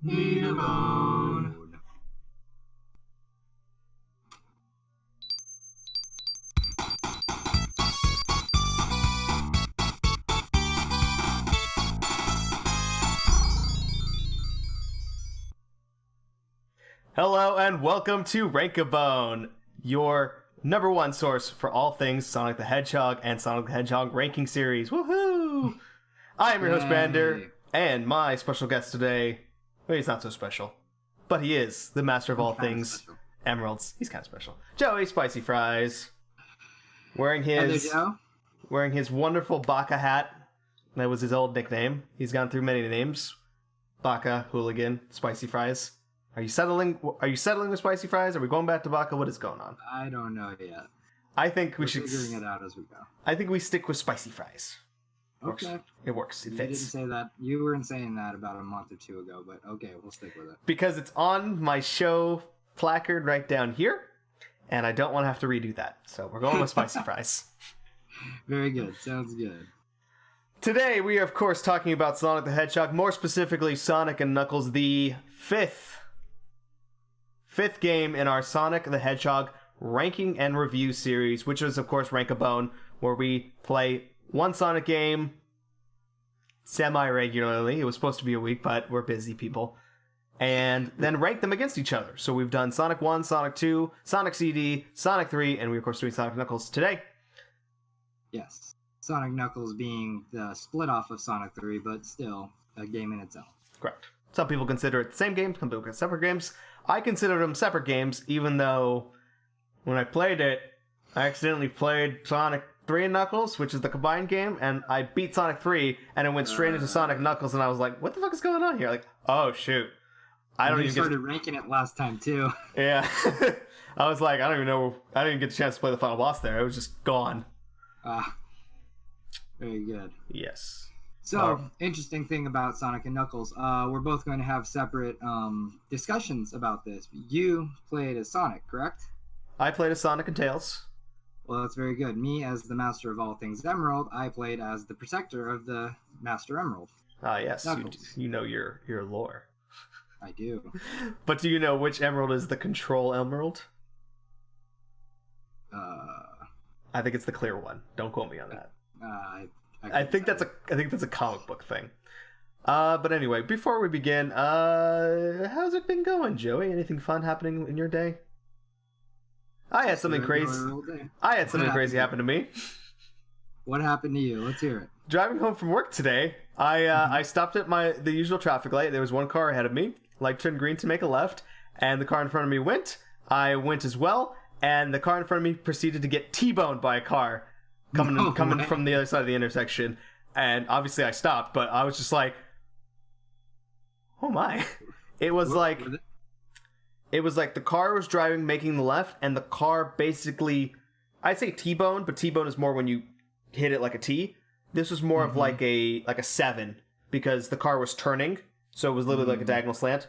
Need a bone. Hello and welcome to Rank-A-Bone, your number one source for all things Sonic the Hedgehog and Sonic the Hedgehog ranking series. Woohoo! I am your host, Brander, and my special guest today, well, he's not so special, but he is the master of all things emeralds. He's kind of special. Joey Spicy Fries, wearing his wonderful Baka hat. That was his old nickname. He's gone through many names. Baka, Hooligan, Spicy Fries. Are you settling with Spicy Fries? Are we going back to Baka? What is going on? I don't know yet. I think we should figuring it out as we go. I think we stick with Spicy Fries. Okay. It works. It fits. You didn't say that. You weren't saying that about a month or two ago, but okay, we'll stick with it. Because it's on my show placard right down here, and I don't want to have to redo that. So we're going with Spicy Fries. Very good. Sounds good. Today we are, of course, talking about Sonic the Hedgehog, more specifically Sonic and Knuckles, the fifth game in our Sonic the Hedgehog ranking and review series, which is, of course, Rank-A-Bone, where we play one Sonic game semi-regularly. It was supposed to be a week, but we're busy people. And then rank them against each other. So we've done Sonic 1, Sonic 2, Sonic CD, Sonic 3, and we're, of course, doing Sonic Knuckles today. Yes. Sonic Knuckles being the split off of Sonic 3, but still a game in itself. Correct. Some people consider it the same game, some people consider it separate games. I consider them separate games, even though when I played it, I accidentally played Sonic 3 and Knuckles, which is the combined game, and I beat Sonic 3, and it went straight into Sonic Knuckles, and I was like, what the fuck is going on here? Like, oh, shoot. You started ranking it last time, too. Yeah. I was like, I didn't even get the chance to play the final boss there. It was just gone. Very good. Yes. So, interesting thing about Sonic and Knuckles, we're both going to have separate discussions about this. You played as Sonic, correct? I played as Sonic and Tails. Well, that's very good. Me, as the master of all things Emerald, I played as the protector of the Master Emerald. Ah, yes. You know your lore. I do. But do you know which emerald is the control emerald? I think it's the clear one. Don't quote me on that. I think that's a comic book thing. But anyway, before we begin, how's it been going, Joey? Anything fun happening in your day? I had something crazy. I had something crazy happen to me. What happened to you? Let's hear it. Driving home from work today, I stopped at the usual traffic light. There was one car ahead of me. Light turned green to make a left, and the car in front of me went. I went as well, and the car in front of me proceeded to get T-boned by a car coming from the other side of the intersection. And obviously I stopped, but I was just like, oh my. It was like the car was driving, making the left, and the car basically, I'd say T-bone, but T-bone is more when you hit it like a T. This was more of like a 7, because the car was turning, so it was literally like a diagonal slant.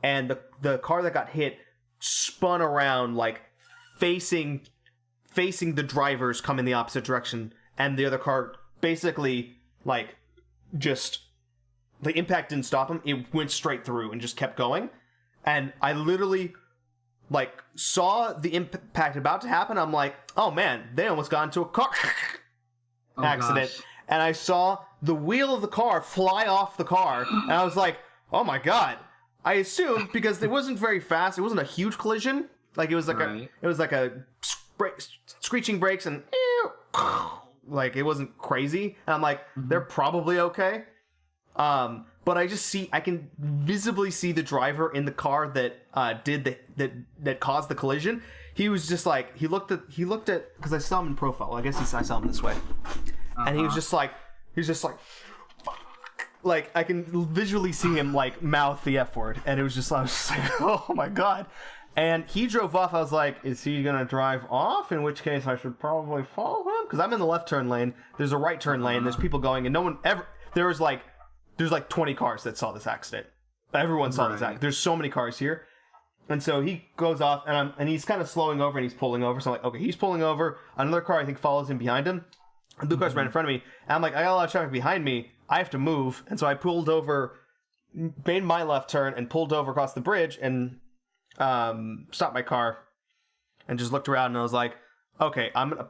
And the car that got hit spun around, like facing the drivers come in the opposite direction, and the other car basically, like, just, the impact didn't stop him. It went straight through and just kept going. And I literally, like, saw the impact about to happen. I'm like, oh man, they almost got into a car accident. Gosh. And I saw the wheel of the car fly off the car, and I was like, oh my god. I assumed, because it wasn't very fast, it wasn't a huge collision. Like, it was like a screeching brakes and like, it wasn't crazy. And I'm like, they're probably okay. But I can visibly see the driver in the car that that caused the collision. He was just like, he looked at, because I saw him in profile. I guess I saw him this way. And he was just like, like, I can visually see him, like, mouth the F word. And I was just like, oh my god. And he drove off. I was like, is he going to drive off? In which case, I should probably follow him? Because I'm in the left turn lane. There's a right turn lane. There's people going. And no one ever... There's like 20 cars that saw this accident. Everyone saw this accident. There's so many cars here. And so he goes off, and he's kind of slowing over, and he's pulling over. So I'm like, okay, he's pulling over. Another car, I think, follows him behind him. A blue car's right in front of me. And I'm like, I got a lot of traffic behind me. I have to move. And so I pulled over made my left turn and pulled over across the bridge and stopped my car and just looked around and I was like, okay, I'm gonna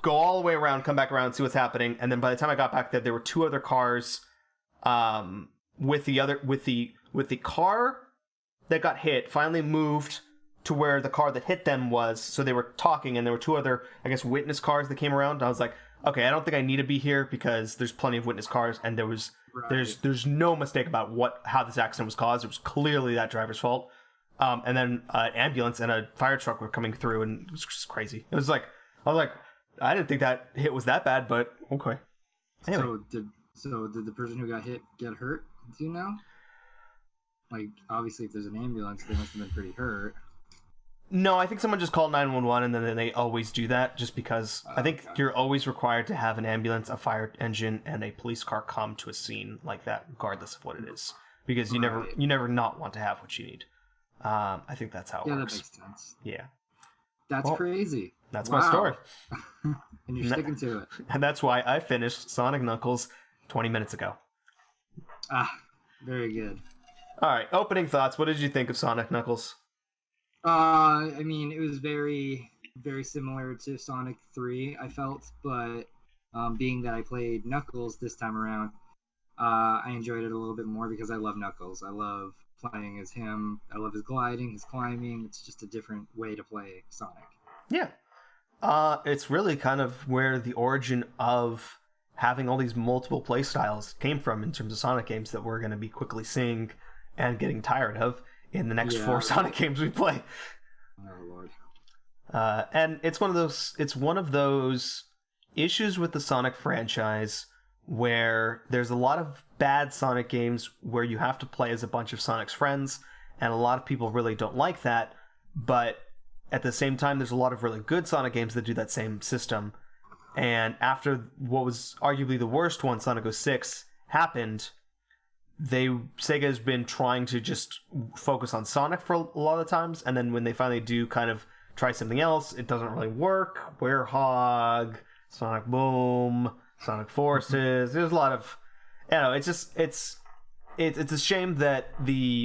go all the way around, come back around, and see what's happening. And then by the time I got back there were two other cars with the car that got hit finally moved to where the car that hit them was. So they were talking, and there were two other, I guess, witness cars that came around. And I was like, okay, I don't think I need to be here because there's plenty of witness cars, and there's no mistake about how this accident was caused. It was clearly that driver's fault. And then an ambulance and a fire truck were coming through, and it was just crazy. It was like, I was like, I didn't think that hit was that bad, but okay. Anyway. So did the person who got hit get hurt? Do you know? Like, obviously, if there's an ambulance, they must have been pretty hurt. No, I think someone just called 911, and then they always do that just because I think you're always required to have an ambulance, a fire engine, and a police car come to a scene like that, regardless of what it is, because you never not want to have what you need. I think that's how it works. Yeah, that makes sense. Yeah. That's crazy. That's my story. And you're sticking to it. And that's why I finished Sonic Knuckles 20 minutes ago. Very good. All right, opening thoughts. What did you think of Sonic Knuckles? I mean, it was very, very similar to Sonic 3, I felt, but being that I played Knuckles this time around, I enjoyed it a little bit more because I love Knuckles. I love playing as him. I love his gliding, his climbing. It's just a different way to play Sonic. Yeah. It's really kind of where the origin of having all these multiple play styles came from in terms of Sonic games that we're going to be quickly seeing and getting tired of in the next 4 Sonic games we play. Oh Lord. And it's one of those issues with the Sonic franchise where there's a lot of bad Sonic games where you have to play as a bunch of Sonic's friends, and a lot of people really don't like that, but at the same time there's a lot of really good Sonic games that do that same system. And after what was arguably the worst one, Sonic 06, happened, Sega has been trying to just focus on Sonic for a lot of the times, and then when they finally do kind of try something else, it doesn't really work. Werehog, Sonic Boom, Sonic Forces. There's a lot of, it's a shame that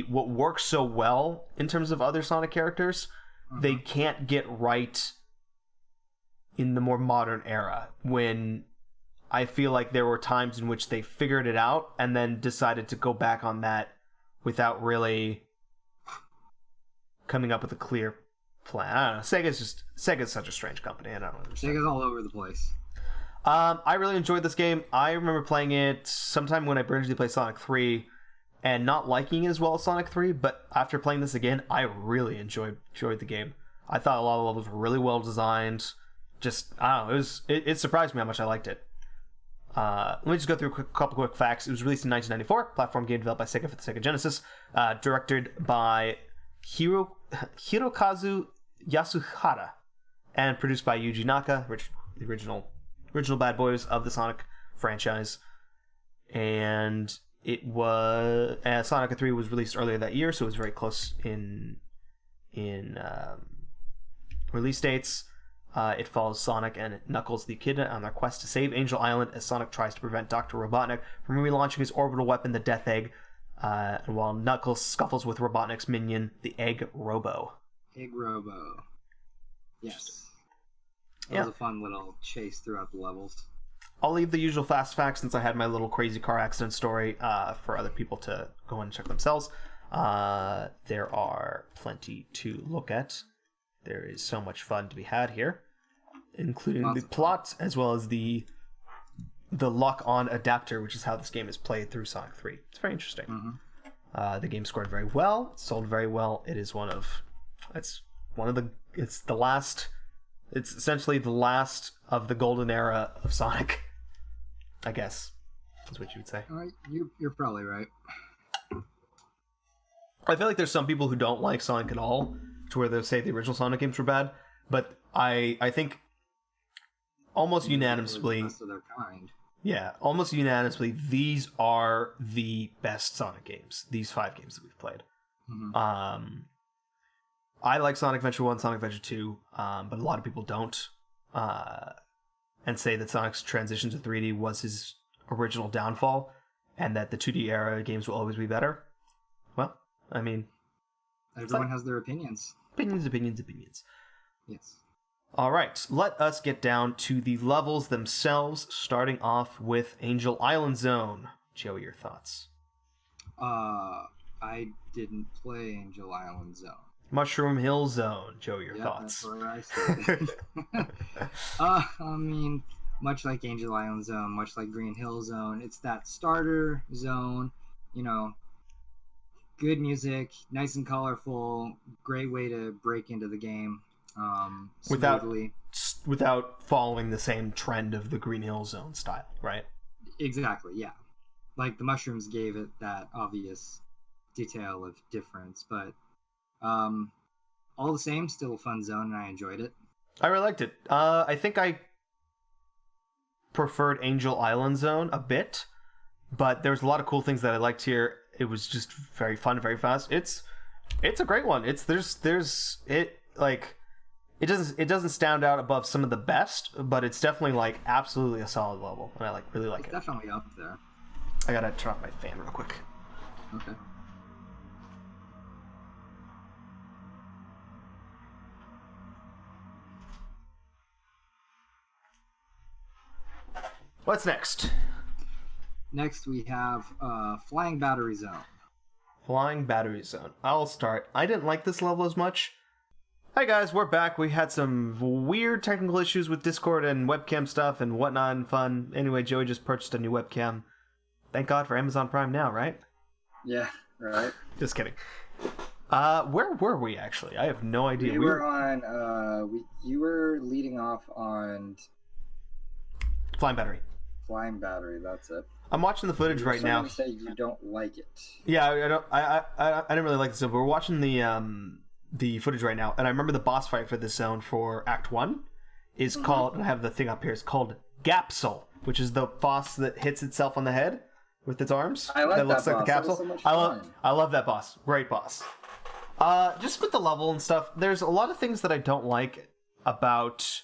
what works so well in terms of other Sonic characters, they can't get right in the more modern era, when I feel like there were times in which they figured it out and then decided to go back on that without really coming up with a clear plan. I don't know. Sega's such a strange company. I don't understand. Sega's all over the place. I really enjoyed this game. I remember playing it sometime when I originally played Sonic 3 and not liking it as well as Sonic 3, but after playing this again, I really enjoyed the game. I thought a lot of levels were really well designed. Just, I don't know, it surprised me how much I liked it. Let me just go through a couple quick facts. It was released in 1994, platform game developed by Sega for the Sega Genesis, directed by Hirokazu Yasuhara, and produced by Yuji Naka, the original bad boys of the Sonic franchise. And it was Sonic 3 was released earlier that year, so it was very close in release dates. It follows Sonic and Knuckles the Echidna on their quest to save Angel Island as Sonic tries to prevent Dr. Robotnik from relaunching his orbital weapon, the Death Egg, and while Knuckles scuffles with Robotnik's minion, the Egg Robo. Egg Robo. Yes. That was a fun little chase throughout the levels. I'll leave the usual fast facts since I had my little crazy car accident story for other people to go and check themselves. There are plenty to look at. There is so much fun to be had here, including the plot as well as the lock-on adapter, which is how this game is played through Sonic 3. It's very interesting. The game scored very well, sold very well. It's essentially the last of the golden era of Sonic, I guess, is what you would say. You're probably right. I feel like there's some people who don't like Sonic at all, to where they say the original Sonic games were bad, but I think almost unanimously, the best of their kind. Yeah, almost unanimously, these are the best Sonic games. These 5 games that we've played. I like Sonic Adventure 1, Sonic Adventure 2, but a lot of people don't, and say that Sonic's transition to 3D was his original downfall, and that the 2D era games will always be better. well, I mean... Everyone has their opinions. Opinions. Yes. All right, let us get down to the levels themselves, starting off with Angel Island Zone. Joey, your thoughts? I didn't play Angel Island Zone. Mushroom Hill Zone. Joey, your thoughts? That's where I started. I mean, much like Angel Island Zone, much like Green Hill Zone, it's that starter zone, good music, nice and colorful, great way to break into the game. Without following the same trend of the Green Hill Zone style, right? Exactly, yeah. Like the mushrooms gave it that obvious detail of difference, but all the same, still a fun zone, and I enjoyed it. I really liked it. I think I preferred Angel Island Zone a bit, but there's a lot of cool things that I liked here. It was just very fun, very fast. It's a great one. It doesn't stand out above some of the best, but it's definitely like absolutely a solid level, and I really like it. Definitely up there. I gotta turn off my fan real quick. Okay. What's next? Next we have Flying Battery Zone. Flying Battery Zone. I'll start. I didn't like this level as much. Hi guys, we're back. We had some weird technical issues with Discord and webcam stuff and whatnot and fun. Anyway, Joey just purchased a new webcam. Thank God for Amazon Prime now, right? Yeah, right. Just kidding. Where were we actually? I have no idea. We were on. You were leading off on Flying Battery. Flying Battery. That's it. I'm watching the footage right now. You say you don't like it. Yeah, I don't. I didn't really like this zone, but we're watching the footage right now, and I remember the boss fight for this zone for Act 1 is called. And I have the thing up here. It's called Gapsule, which is the boss that hits itself on the head with its arms. I like that looks boss. like the capsule. That was so much fun. I love that boss. Great boss. Just with the level and stuff, there's a lot of things that I don't like about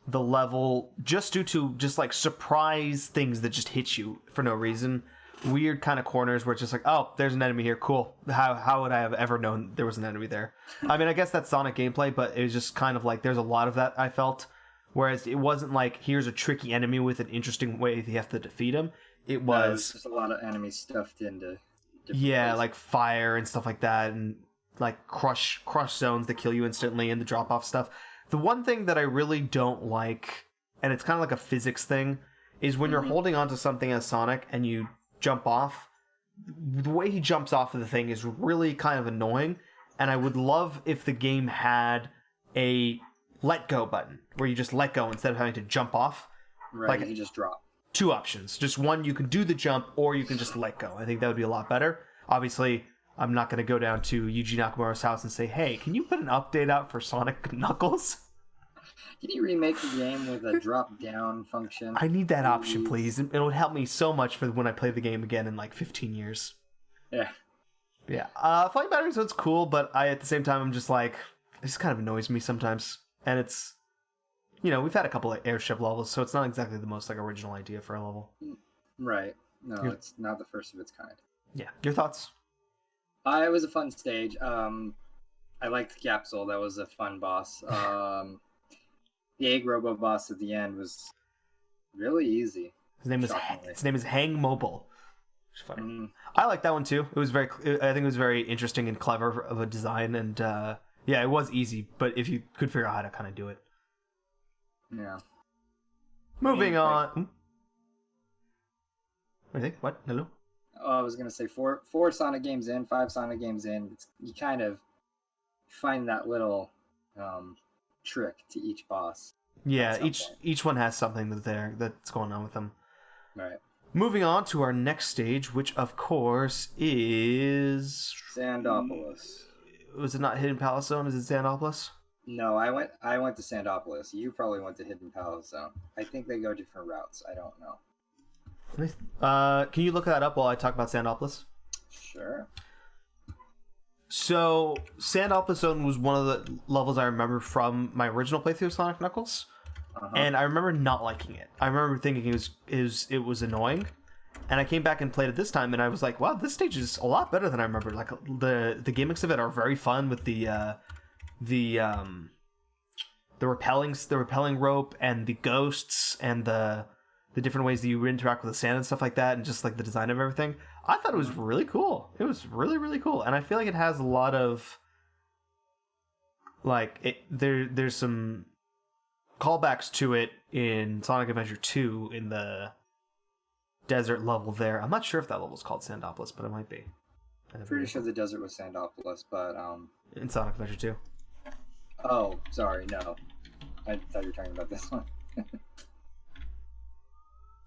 the level, just due to just like surprise things that just hit you for no reason. Weird kind of corners where it's just like, oh, there's an enemy here. Cool. How would I have ever known there was an enemy there? I mean, I guess that's Sonic gameplay, but it was just kind of like there's a lot of that I felt. Whereas it wasn't like, here's a tricky enemy with an interesting way you have to defeat him. It was just a lot of enemies stuffed into places. Like fire and stuff like that, and like crush zones that kill you instantly, and the drop off stuff. The one thing that I really don't like, and it's kind of like a physics thing, is when you're holding onto something as Sonic and you jump off, the way he jumps off of the thing is really kind of annoying, and I would love if the game had a let go button, where you just let go instead of having to jump off. Right, like you just drop. Two options. Just one, you can do the jump, or you can just let go. I think that would be a lot better. Obviously, I'm not going to go down to Yuji Nakamura's house and say, hey, can you put an update out for Sonic Knuckles? Can you remake the game with a drop-down function? I need that option, please. It would help me so much for when I play the game again in like 15 years. Yeah. Yeah. Flying Battery Zone's cool, but at the same time, I'm just like, it just kind of annoys me sometimes. And it's, we've had a couple of airship levels, so it's not exactly the most like original idea for a level. Right. No, it's not the first of its kind. Yeah. Your thoughts? It was a fun stage. I liked Capsule. That was a fun boss. The egg robo boss at the end was really easy. His name is Hang Mobile. Which is funny. I like that one too. I think it was very interesting and clever of a design, and it was easy. But if you could figure out how to kind of do it, yeah. Moving on. What do you think? What? Hello? I was gonna say 4 Sonic games in, 5 Sonic games in. You kind of find that little trick to each boss. Yeah, each one has something that's going on with them. Right. Moving on to our next stage, which of course is Sandopolis. Was it not Hidden Palace Zone? Is it Sandopolis? No, I went to Sandopolis. You probably went to Hidden Palace Zone. I think they go different routes. I don't know. Can you look that up while I talk about Sandopolis? Sure. So, Sandopolis Zone was one of the levels I remember from my original playthrough of Sonic Knuckles, and I remember not liking it. I remember thinking it was annoying, And I came back and played it this time, and I was like, wow, this stage is a lot better than I remember. Like, the gimmicks of it are very fun with the repelling rope and the ghosts and the different ways that you interact with the sand and stuff like that, and just like the design of everything. I thought it was really cool. It was really, really cool. And I feel like it has a lot of there's some callbacks to it in Sonic Adventure 2 in the desert level there. I'm not sure if that level is called Sandopolis, but it might be. I'm pretty sure the desert was Sandopolis, but in Sonic Adventure 2. Oh, sorry, no. I thought you were talking about this one.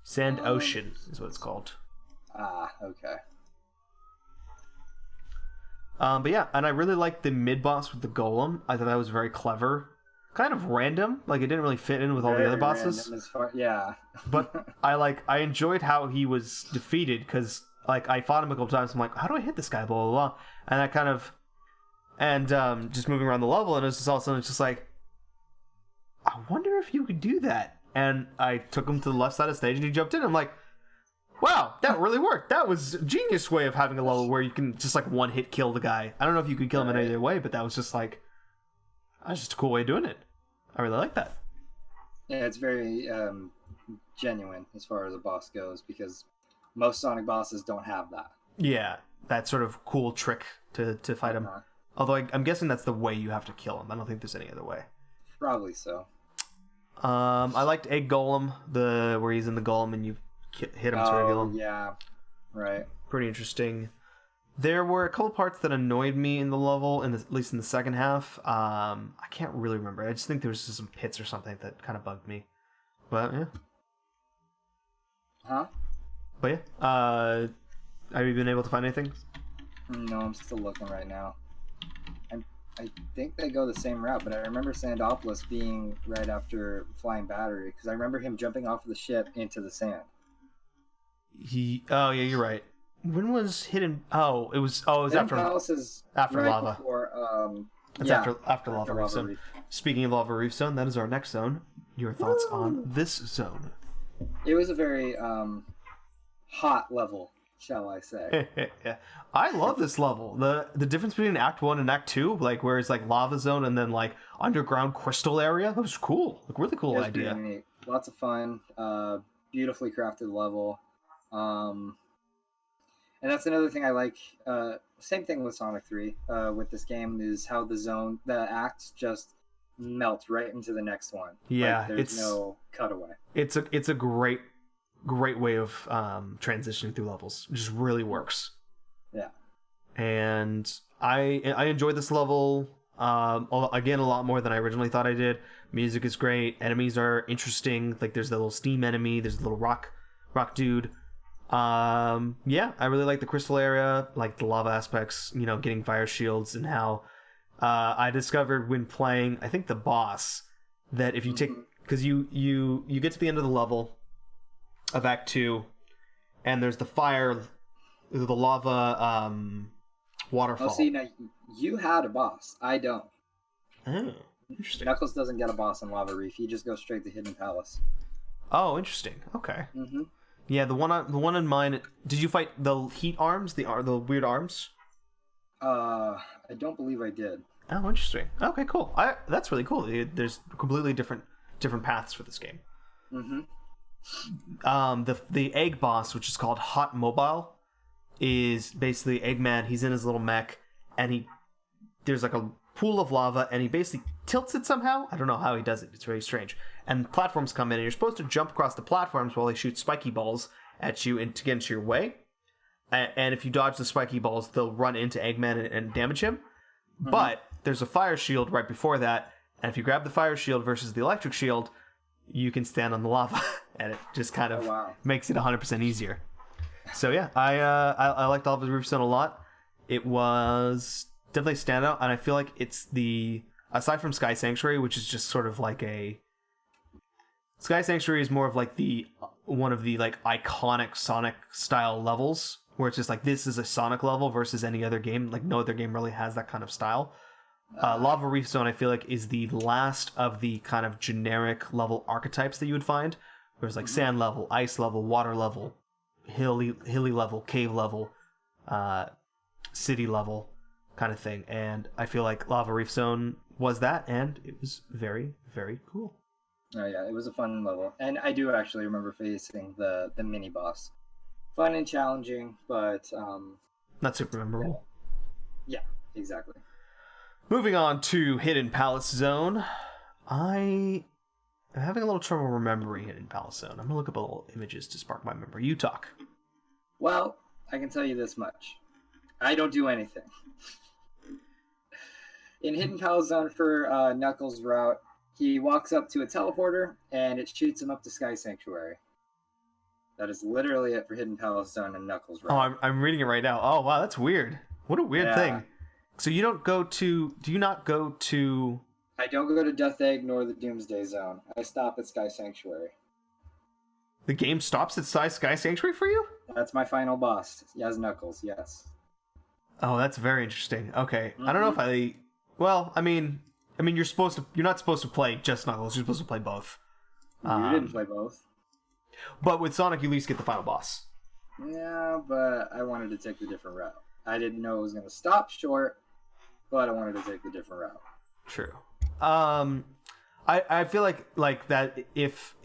Sand Ocean is what it's called. Ah, okay. But yeah, and I really liked the mid-boss with the golem. I thought that was very clever. Kind of random, like it didn't really fit in with all the other bosses. Yeah. But I enjoyed how he was defeated, because like I fought him a couple times. I'm like, how do I hit this guy? Blah blah blah. And I kind of, just moving around the level, and it was just all of a sudden it's just like, I wonder if you could do that. And I took him to the left side of the stage, and he jumped in. I'm like, wow, that really worked. That was a genius way of having a level where you can just like one hit kill the guy. I don't know if you could kill him in any other way, but that was just like, that's just a cool way of doing it. I really like that. Yeah, it's very genuine as far as a boss goes, because most Sonic bosses don't have that. Yeah, that sort of cool trick to fight him. Although I'm guessing that's the way you have to kill him. I don't think there's any other way. Probably so. I liked Egg Golem, where he's in the golem and you hit him to reveal him. Yeah, right. Pretty interesting. There were a couple parts that annoyed me in the level, at least in the second half. I can't really remember. I just think there was just some pits or something that kind of bugged me. But yeah. Huh? But yeah. Have you been able to find anything? No, I'm still looking right now. I think they go the same route, but I remember Sandopolis being right after Flying Battery, because I remember him jumping off of the ship into the sand. Oh yeah, you're right. When was Hidden? It was after right lava. Before, it's after Lava Reef Zone. Speaking of Lava Reef Zone, that is our next zone. Your thoughts on this zone? It was a very hot level, shall I say? Yeah. I love this level. The difference between Act 1 and Act 2, like where it's like lava zone and then like underground crystal area, that was cool. Like really cool idea. Pretty neat. Lots of fun. Beautifully crafted level. And that's another thing I like. Same thing with Sonic 3 with this game, is how the acts just melt right into the next one. Yeah, like, there's no cutaway. It's a great way of transitioning through levels. It just really works. Yeah. And I enjoyed this level again a lot more than I originally thought I did. Music is great. Enemies are interesting. Like there's the little steam enemy. There's the little rock dude. Yeah, I really like the crystal area, like the lava aspects, getting fire shields, and how I discovered when playing, I think the boss, that if you take, because you get to the end of the level of Act 2, and there's the lava waterfall. Oh, see, now you had a boss. I don't. Oh, interesting. Knuckles doesn't get a boss in Lava Reef. He just goes straight to Hidden Palace. Oh, interesting. Okay. Mm-hmm. Yeah, the one in mine. Did you fight the heat arms, the weird arms? I don't believe I did. Oh, interesting. Okay, cool. That's really cool. There's completely different paths for this game. Mm-hmm. The egg boss, which is called Hot Mobile, is basically Eggman. He's in his little mech, and there's like a pool of lava, and he basically tilts it somehow. I don't know how he does it. It's very strange. And platforms come in, and you're supposed to jump across the platforms while they shoot spiky balls at you to get into your way. And if you dodge the spiky balls, they'll run into Eggman and damage him. Mm-hmm. But there's a fire shield right before that, and if you grab the fire shield versus the electric shield, you can stand on the lava, and it just kind of makes it 100% easier. So yeah, I liked Lava Reef Zone a lot. It was definitely a standout, and I feel like it's aside from Sky Sanctuary, which is just sort of like Sky Sanctuary is more of like one of the like iconic Sonic style levels, where it's just like, this is a Sonic level versus any other game. Like no other game really has that kind of style. Lava Reef Zone, I feel like, is the last of the kind of generic level archetypes that you would find. There's like sand level, ice level, water level, hilly level, cave level, city level kind of thing. And I feel like Lava Reef Zone was that, and it was very, very cool. Oh yeah, it was a fun level, and I do actually remember facing the mini boss. Fun and challenging, but not super memorable. Yeah, exactly. Moving on to Hidden Palace Zone, I am having a little trouble remembering Hidden Palace Zone. I'm gonna look up a little images to spark my memory. You talk. Well, I can tell you this much: I don't do anything. In Hidden Palace Zone for Knuckles' route, he walks up to a teleporter, and it shoots him up to Sky Sanctuary. That is literally it for Hidden Palace Zone and Knuckles' route. Oh, I'm reading it right now. Oh, wow, that's weird. What a weird thing. So you don't go to... Do you not go to... I don't go to Death Egg nor the Doomsday Zone. I stop at Sky Sanctuary. The game stops at Sky Sanctuary for you? That's my final boss. As Knuckles, yes. Oh, that's very interesting. Okay. Mm-hmm. I don't know if I... Well, I mean, you're not supposed to play just Knuckles. You're supposed to play both. You didn't play both. But with Sonic, you at least get the final boss. Yeah, but I wanted to take the different route. I didn't know it was going to stop short, but I wanted to take the different route. True. I feel like that if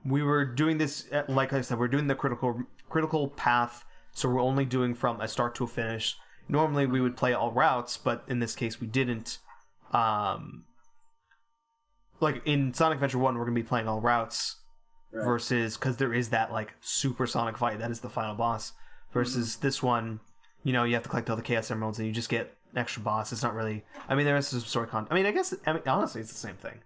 we were doing this, like I said, we're doing the critical path, so we're only doing from a start to a finish. Normally we would play all routes, but in this case we didn't. Like in Sonic Adventure 1, we're going to be playing all routes, right, versus, because there is that like super Sonic fight, that is the final boss, versus this one, you have to collect all the Chaos Emeralds and you just get an extra boss. It's not really, there is some story content. Honestly, it's the same thing.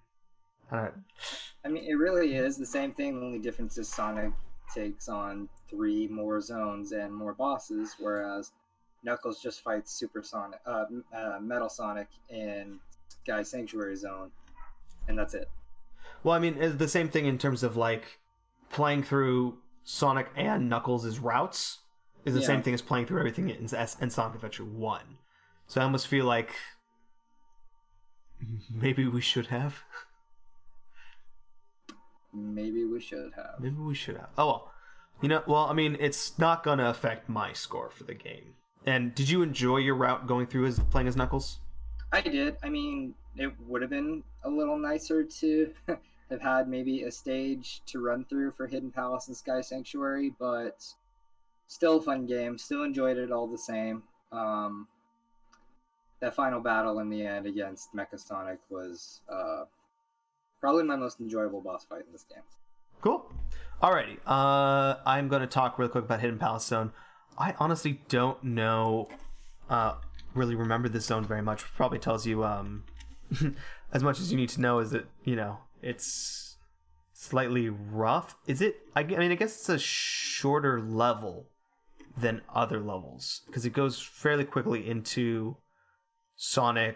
It really is the same thing. The only difference is Sonic takes on 3 more zones and more bosses, whereas Knuckles just fights Super Sonic, Metal Sonic in Sky Sanctuary Zone, and that's it. Well, it's the same thing in terms of like playing through Sonic and Knuckles' routes is the same thing as playing through everything in Sonic Adventure 1. So I almost feel like maybe we should have. Maybe we should have. Oh, well. It's not going to affect my score for the game. And did you enjoy your route going through playing as Knuckles? I did. It would have been a little nicer to have had maybe a stage to run through for Hidden Palace and Sky Sanctuary, but still a fun game. Still enjoyed it all the same. That final battle in the end against Mecha Sonic was probably my most enjoyable boss fight in this game. Cool. Alrighty. I'm going to talk real quick about Hidden Palace Zone. I honestly don't know, really remember this zone very much, which probably tells you as much as you need to know is that, it's slightly rough. Is it? I guess it's a shorter level than other levels, because it goes fairly quickly into Sky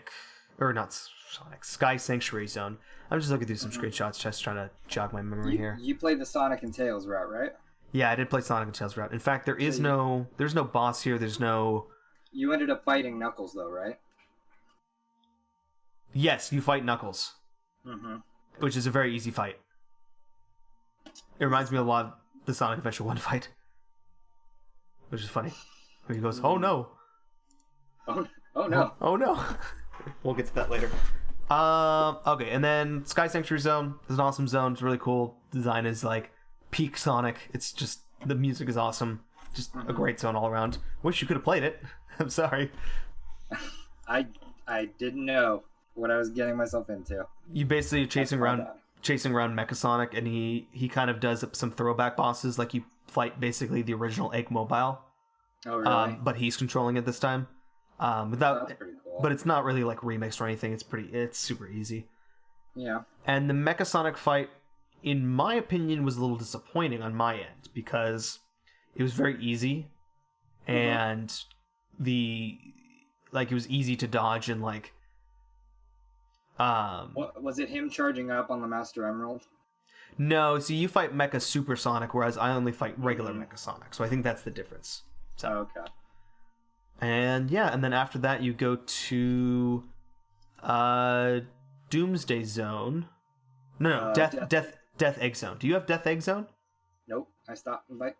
Sanctuary Zone. I'm just looking through some screenshots, just trying to jog my memory here. You played the Sonic and Tails route, right? Yeah, I did play Sonic and Tails route. In fact, there's no boss here. There's no... You ended up fighting Knuckles, though, right? Yes, you fight Knuckles. Mm-hmm. Which is a very easy fight. It reminds me a lot of the Sonic Adventure 1 fight. Which is funny. Where he goes, oh no! Oh no! Oh no! We'll get to that later. Okay, and then Sky Sanctuary Zone is an awesome zone. It's really cool. Design is like peak Sonic. It's just, the music is awesome. Just a great zone all around. Wish you could have played it. I'm sorry. I didn't know what I was getting myself into. You basically chasing around Mecha Sonic, and he kind of does some throwback bosses. Like you fight basically the original Egg Mobile. Oh really? But he's controlling it this time. That's pretty cool. But it's not really like remixed or anything. It's super easy. Yeah. And the Mecha Sonic fight, in my opinion, was a little disappointing on my end, because it was very easy, and it was easy to dodge, and was it him charging up on the Master Emerald? No, so you fight Mecha Super Sonic, whereas I only fight regular Mecha Sonic, so I think that's the difference. So. Okay. And then after that you go to Doomsday Zone. No, Death Egg Zone. Do you have Death Egg Zone? Nope. I stopped like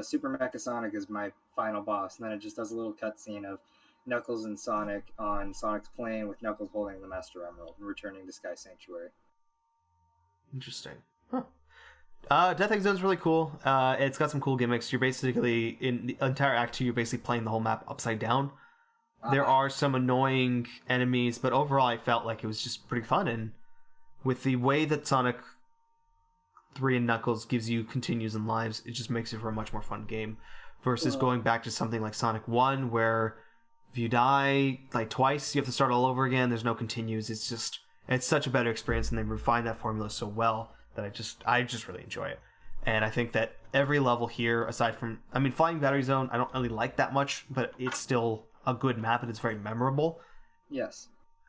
Super Mecha Sonic is my final boss, and then it just does a little cutscene of Knuckles and Sonic on Sonic's plane with Knuckles holding the Master Emerald and returning to Sky Sanctuary. Interesting. Huh. Death Egg Zone's really cool. It's got some cool gimmicks. You're basically, in the entire Act 2, you're basically playing the whole map upside down. There are some annoying enemies, but overall I felt like it was just pretty fun. And with the way that Sonic 3 and Knuckles gives you continues and lives, it just makes it for a much more fun game. Versus going back to something like Sonic 1, where if you die like twice, you have to start all over again. There's no continues. It's such a better experience, and they refined that formula so well that I just really enjoy it. And I think that every level here, aside from, Flying Battery Zone, I don't really like that much, but it's still a good map and it's very memorable. Yes.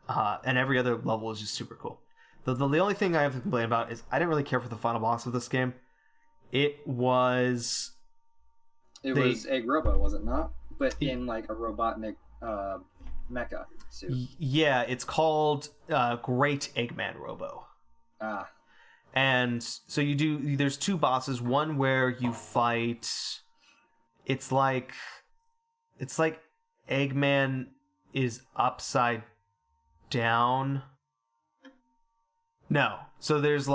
And every other level is just super cool. The only thing I have to complain about is I didn't really care for the final boss of this game. It was Egg Robo, was it not? But in like a Robotnik mecha suit. Yeah, it's called Great Eggman Robo. Ah. And so there's two bosses, one where you fight, it's like Eggman is upside down. No. So there's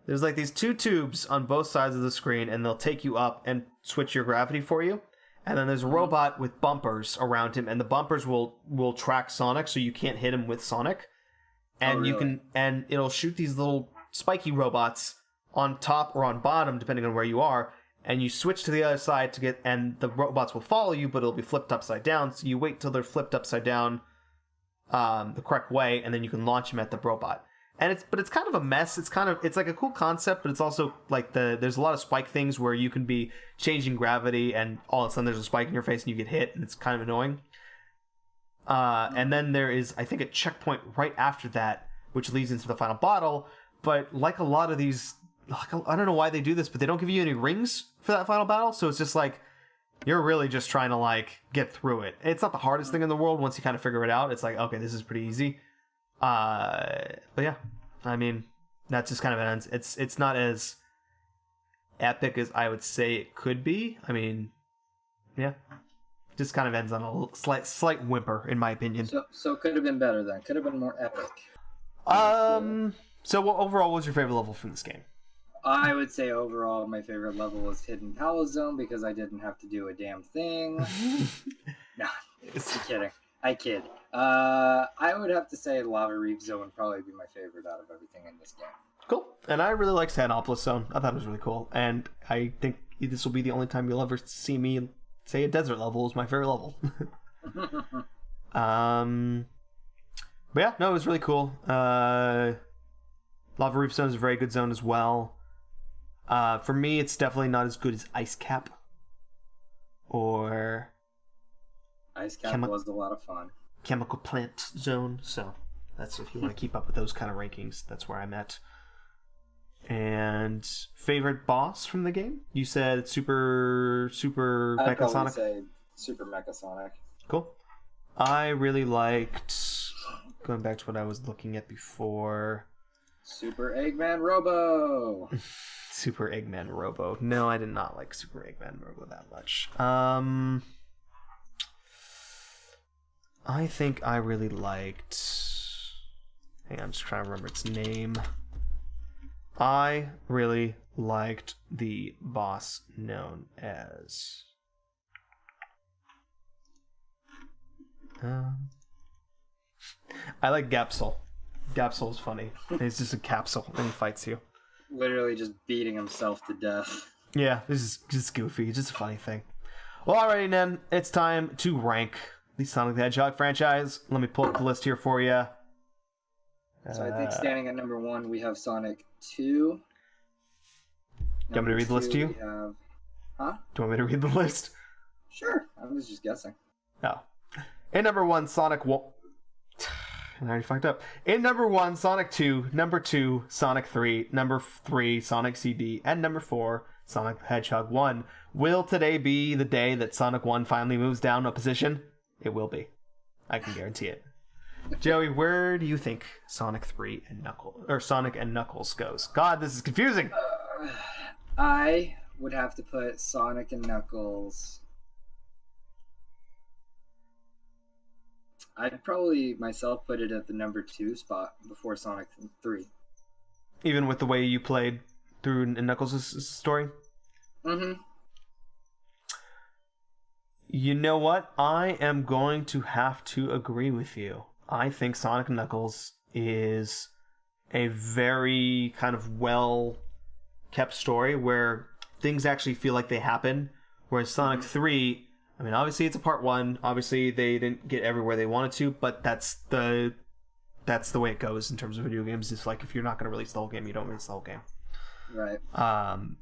these two tubes on both sides of the screen, and they'll take you up and switch your gravity for you. And then there's a robot with bumpers around him, and the bumpers will track Sonic, so you can't hit him with Sonic. And and it'll shoot these little spiky robots on top or on bottom, depending on where you are. And you switch to the other side and the robots will follow you, but it'll be flipped upside down. So you wait till they're flipped upside down the correct way, and then you can launch them at the robot. And it's kind of a mess. It's like a cool concept, but it's also like there's a lot of spike things where you can be changing gravity, and all of a sudden there's a spike in your face and you get hit, and it's kind of annoying. And then there is, I think, a checkpoint right after that, which leads into the final battle. But like a lot of these, I don't know why they do this, but they don't give you any rings for that final battle. So it's just like, you're really just trying to get through it. It's not the hardest thing in the world once you kind of figure it out. It's like, okay, this is pretty easy. But yeah, that's just kind of ends. It's not as epic as I would say it could be. Yeah. Just kind of ends on a slight whimper, in my opinion. So it could have been better then. Could have been more epic. So overall, what was your favorite level from this game? I would say overall my favorite level was Hidden Palace Zone because I didn't have to do a damn thing. No, just kidding. I kid. I would have to say Lava Reef Zone would probably be my favorite out of everything in this game. Cool. And I really liked Sandanopolis Zone. I thought it was really cool. And I think this will be the only time you'll ever see me say a desert level is my favorite level. But yeah, no, it was really cool. Lava Reef Zone is a very good zone as well. For me, it's definitely not as good as Ice Cap. Or Ice Cap was a lot of fun. Chemical Plant Zone. So that's, if you want to keep up with those kind of rankings, that's where I'm at. And favorite boss from the game? You said Super I'd Mecha Sonic? say Super Mecha Sonic. Cool. I really liked, going back to what I was looking at before, Super Eggman Robo. Super Eggman Robo. No, I did not like Super Eggman Robo that much. I think I really liked, hang on, I'm just trying to remember its name. I really liked the boss known as I like Gapsol. Gapsol is funny. He's just a capsule and he fights you. Literally just beating himself to death. Yeah, this is just goofy. It's just a funny thing. Well, alrighty then. It's time to rank the Sonic the Hedgehog franchise. Let me pull up the list here for you. So I think standing at number 1, we have Sonic 2. Do you want me to read the list to you? Huh? Do you want me to read the list? Sure. I was just guessing. Oh. In number 1, Sonic 1. I already fucked up. In number 1, Sonic 2. Number 2, Sonic 3. Number 3, Sonic CD. And number 4, Sonic the Hedgehog 1. Will today be the day that Sonic 1 finally moves down a position? It will be. I can guarantee it. Joey, where do you think Sonic 3 and Knuckles goes? God, this is confusing. I would have to put Sonic and Knuckles. I'd probably myself put it at the number 2 spot before Sonic 3. Even with the way you played through Knuckles' story? Mm-hmm. You know what? I am going to have to agree with you. I think Sonic and Knuckles is a very kind of well-kept story where things actually feel like they happen. Whereas Sonic 3, I mean, obviously it's a part 1. Obviously they didn't get everywhere they wanted to, but that's the way it goes in terms of video games. It's like if you're not going to release the whole game, you don't release the whole game. Right.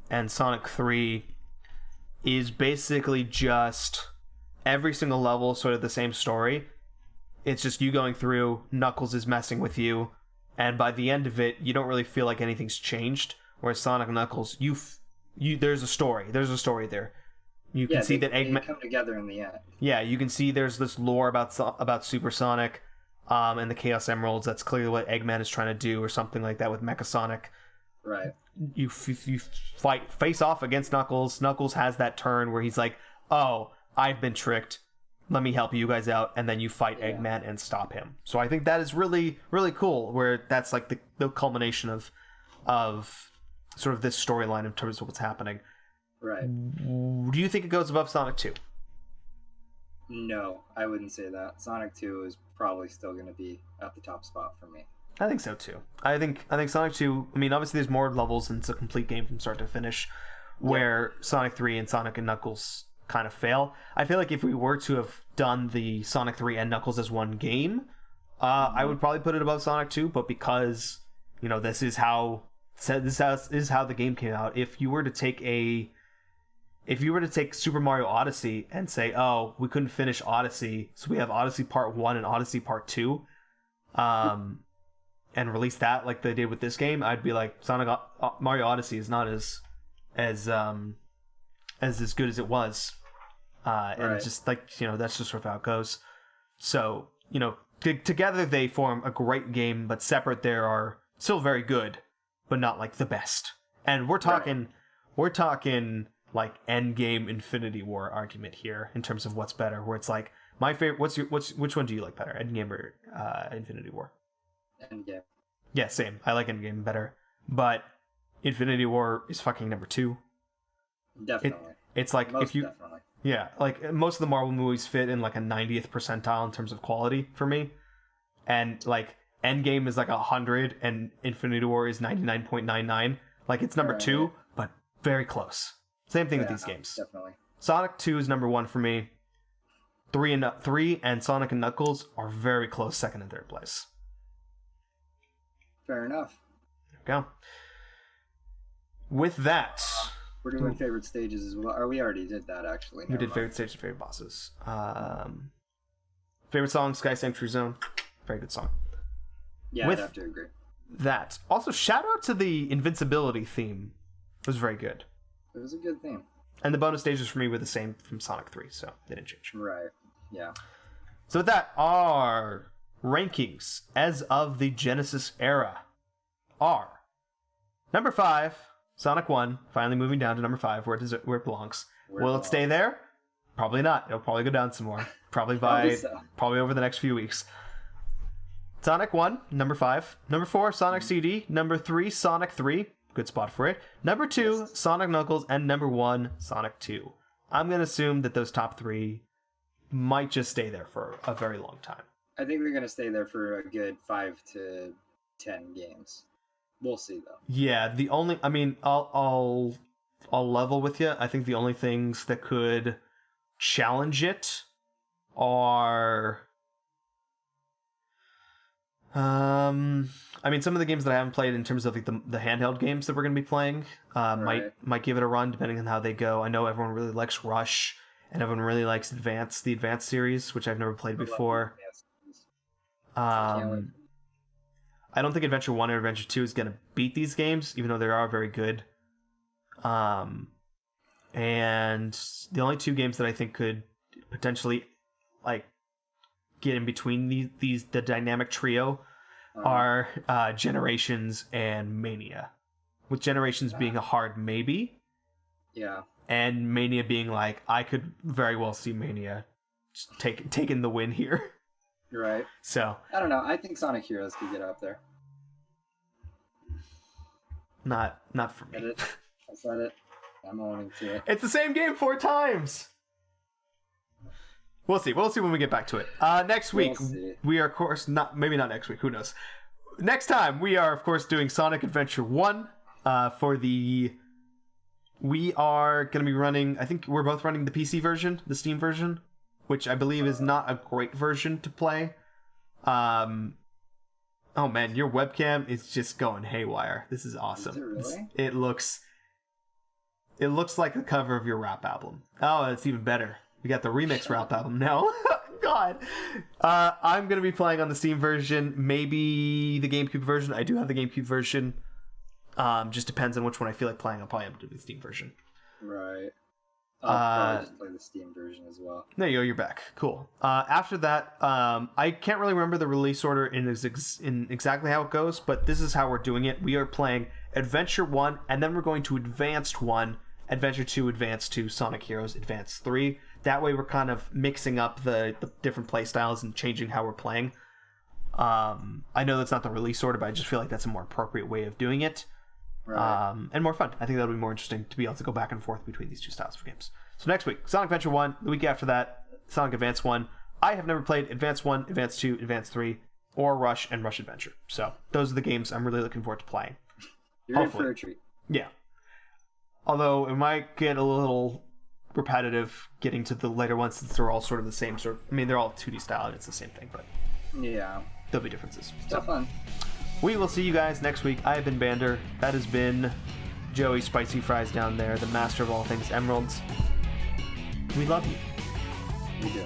And Sonic 3 is basically just every single level sort of the same story. It's just you going through, Knuckles is messing with you, and by the end of it, you don't really feel like anything's changed. Whereas Sonic and Knuckles, there's a story. There's a story there. You can see that Eggman... They come together in the end. Yeah, you can see there's this lore about Super Sonic and the Chaos Emeralds. That's clearly what Eggman is trying to do, or something like that with Mecha Sonic. Right. You face off against Knuckles. Knuckles has that turn where he's like, oh, I've been tricked. Let me help you guys out. And then you fight Eggman and stop him. So I think that is really, really cool, where that's like the culmination of sort of this storyline in terms of what's happening. Right. Do you think it goes above Sonic 2? No, I wouldn't say that. Sonic 2 is probably still going to be at the top spot for me. I think so too. I think Sonic 2, I mean, obviously there's more levels and it's a complete game from start to finish, where Sonic 3 and Sonic and Knuckles kind of fail. I feel like if we were to have done the Sonic 3 and Knuckles as one game, I would probably put it above Sonic 2, but because, you know, this is how the game came out. If you were to take Super Mario Odyssey and say, oh, we couldn't finish Odyssey, so we have Odyssey Part 1 and Odyssey Part 2, and release that like they did with this game, I'd be like, Mario Odyssey is not as good as it was. And it's just like, you know, that's just sort of how it goes. So, you know, together they form a great game, but separate they are still very good, but not like the best. And we're talking like Endgame Infinity War argument here in terms of what's better, where it's like, my favorite, which one do you like better, Endgame or Infinity War? Endgame. Yeah, same. I like Endgame better, but Infinity War is fucking number 2. Definitely. It's like most if you, definitely. Yeah, like most of the Marvel movies fit in like a 90th percentile in terms of quality for me, and like Endgame is like 100 and Infinity War is 99.99. Like it's number 2, but very close. Same thing with these games. Definitely. Sonic 2 is number 1 for me. 3 and Sonic and Knuckles are very close, second and third place. Fair enough. There we go. With that, we're doing favorite stages as well. Or we already did that, actually. We did favorite stages and favorite bosses. Favorite song, Sky Sanctuary Zone. Very good song. Yeah, I'd have to agree. That. Also, shout out to the Invincibility theme. It was very good. It was a good theme. And the bonus stages for me were the same from Sonic 3, so they didn't change. Right. Yeah. So with that, our rankings as of the Genesis era are number 5, Sonic 1, finally moving down to number 5, where it belongs. Will it stay there? Probably not. It'll probably go down some more. Probably over the next few weeks. Sonic 1, number 5. Number 4, Sonic CD. Number 3, Sonic 3. Good spot for it. Number 2, Sonic Knuckles. And number 1, Sonic 2. I'm going to assume that those top 3 might just stay there for a very long time. I think they're going to stay there for a good 5 to 10 games. We'll see, though. Yeah, I'll level with you. I think the only things that could challenge it are... some of the games that I haven't played in terms of like the handheld games that we're going to be playing might give it a run depending on how they go. I know everyone really likes Rush, and everyone really likes the Advance series, which I've never played before. I don't think Adventure 1 or Adventure 2 is going to beat these games, even though they are very good. And the only 2 games that I think could potentially like get in between the dynamic trio are Generations and Mania. with Generations being a hard maybe. Yeah. And Mania being like, I could very well see Mania taking the win here. Right. So I don't know. I think Sonic Heroes could get up there. Not for me. I said it. I'm owning to it. It's the same game 4 times. We'll see. We'll see when we get back to it. Next week, we are, of course, maybe not next week. Who knows? Next time, we are, of course, doing Sonic Adventure 1 for the... We are going to be running... I think we're both running the PC version, the Steam version, which I believe is not a great version to play. Oh, man, your webcam is just going haywire. This is awesome. Is it really? It looks like the cover of your rap album. Oh, it's even better. We got the remix rap album now. God. I'm going to be playing on the Steam version, maybe the GameCube version. I do have the GameCube version. Just depends on which one I feel like playing. I'll probably have to do the Steam version. Right. I'll probably just play the Steam version as well. There you go. You're back. Cool. After that, I can't really remember the release order in exactly how it goes, but this is how we're doing it. We are playing Adventure 1, and then we're going to Advanced 1, Adventure 2, Advanced 2, Sonic Heroes, Advanced 3. That way we're kind of mixing up the different play styles and changing how we're playing. I know that's not the release order, but I just feel like that's a more appropriate way of doing it. Right. And more fun. I think that'll be more interesting to be able to go back and forth between these two styles of games. So next week, Sonic Adventure 1. The week after that, Sonic Advance 1. I have never played Advance 1, Advance 2, Advance 3, or Rush and Rush Adventure. So those are the games I'm really looking forward to playing. You're in for a treat. Yeah. Although it might get a little repetitive getting to the later ones since they're all sort of the same sort. I mean, they're all 2D style and it's the same thing, but yeah, there'll be differences. Still fun. We will see you guys next week. I have been Bander. That has been Joey Spicy Fries down there, the master of all things emeralds. We love you. We do.